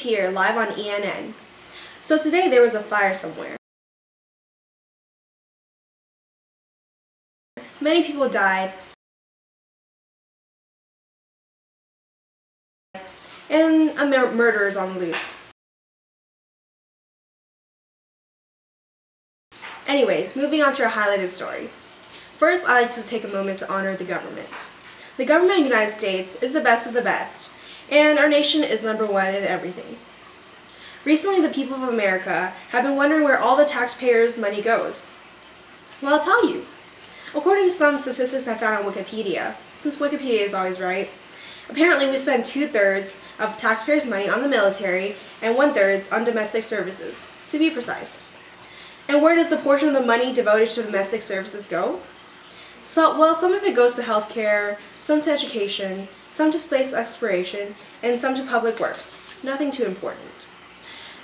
Satire live on ENN. So today there was a fire somewhere. Many people died, and a murderer is on the loose. Anyways, moving on to our highlighted story. First, I'd like to take a moment to honor the government. The government of the United States is the best of the best, and our nation is #1 in everything. Recently, the people of America have been wondering where all the taxpayers' money goes. Well, I'll tell you. According to some statistics I found on Wikipedia, since Wikipedia is always right, apparently we spend 2/3 of taxpayers' money on the military and 1/3 on domestic services, to be precise. And where does the portion of the money devoted to domestic services go? So, well, some of it goes to healthcare, some to education, some to space exploration, and some to public works. Nothing too important.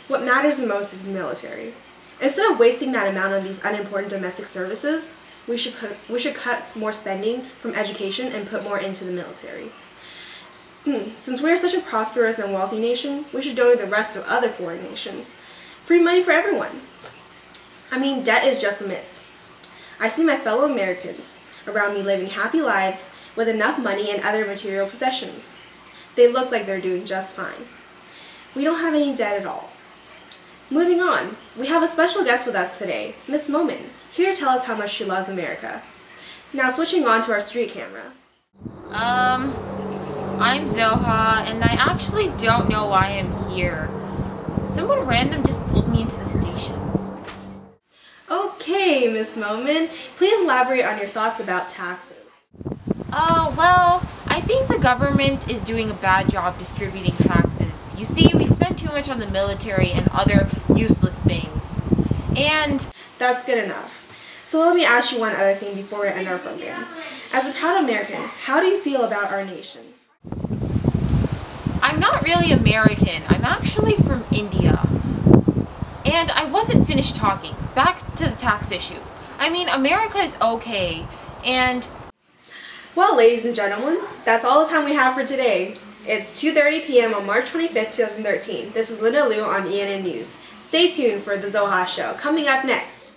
What matters the most is the military. Instead of wasting that amount on these unimportant domestic services, we should cut more spending from education and put more into the military. Since we're such a prosperous and wealthy nation, we should donate the rest to other foreign nations. Free money for everyone. I mean, debt is just a myth. I see my fellow Americans around me living happy lives with enough money and other material possessions. They look like they're doing just fine. We don't have any debt at all. Moving on, we have a special guest with us today, Miss Momin, here to tell us how much she loves America. Now switching on to our street camera. I'm Zoha, and I actually don't know why I'm here. Someone random just pulled me into the station. Okay, Miss Momin, please elaborate on your thoughts about taxes. Well, I think the government is doing a bad job distributing taxes. You see, we spend too much on the military and other useless things. And that's good enough. So let me ask you one other thing before we end our program. As a proud American, how do you feel about our nation? I'm not really American. I'm actually from India. And I wasn't finished talking. Back to the tax issue. I mean, America is okay, and... Well, ladies and gentlemen, that's all the time we have for today. It's 2:30 p.m. on March 25th, 2013. This is Linda Liu on ENN News. Stay tuned for The Zoha Show, coming up next.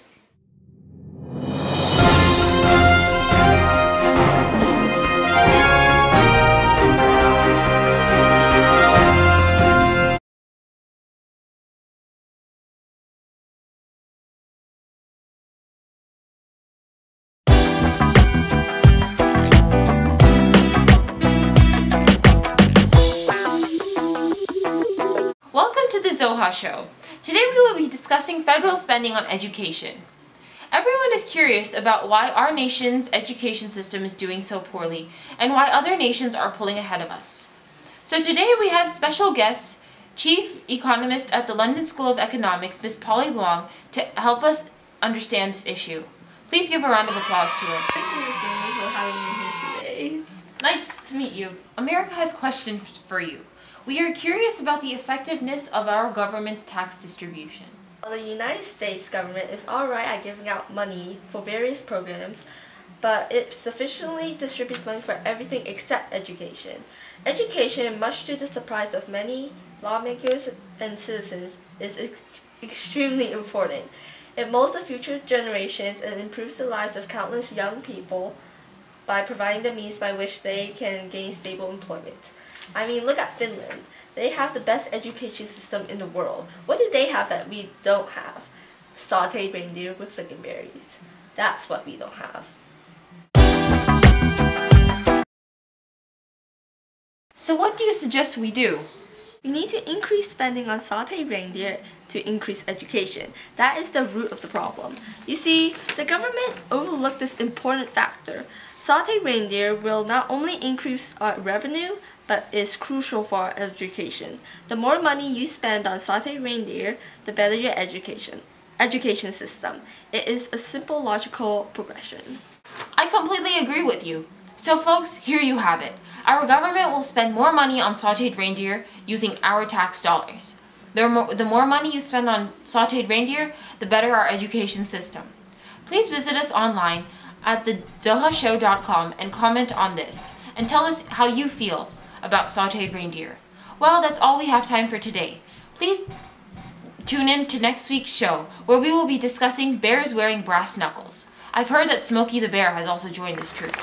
Welcome to the Zoha Show. Today we will be discussing federal spending on education. Everyone is curious about why our nation's education system is doing so poorly and why other nations are pulling ahead of us. So today we have special guest, Chief Economist at the London School of Economics, Ms. Polly Luong, to help us understand this issue. Please give a round of applause to her. Thank you, Ms. Momin, for having me here today. Nice to meet you. America has questions for you. We are curious about the effectiveness of our government's tax distribution. Well, the United States government is alright at giving out money for various programs, but it sufficiently distributes money for everything except education. Education, much to the surprise of many lawmakers and citizens, is extremely important. It molds the future generations and improves the lives of countless young people by providing the means by which they can gain stable employment. I mean, look at Finland. They have the best education system in the world. What do they have that we don't have? Sauteed reindeer with lingonberries. That's what we don't have. So what do you suggest we do? We need to increase spending on sauteed reindeer to increase education. That is the root of the problem. You see, the government overlooked this important factor. Sauteed reindeer will not only increase our revenue, but is crucial for our education. The more money you spend on sauteed reindeer, the better your education system. It is a simple logical progression. I completely agree with you. So folks, here you have it. Our government will spend more money on sauteed reindeer using our tax dollars. The more money you spend on sauteed reindeer, the better our education system. Please visit us online at thezohashow.com and comment on this and tell us how you feel about sauteed reindeer. Well, that's all we have time for today. Please tune in to next week's show, where we will be discussing bears wearing brass knuckles. I've heard that Smokey the Bear has also joined this troupe.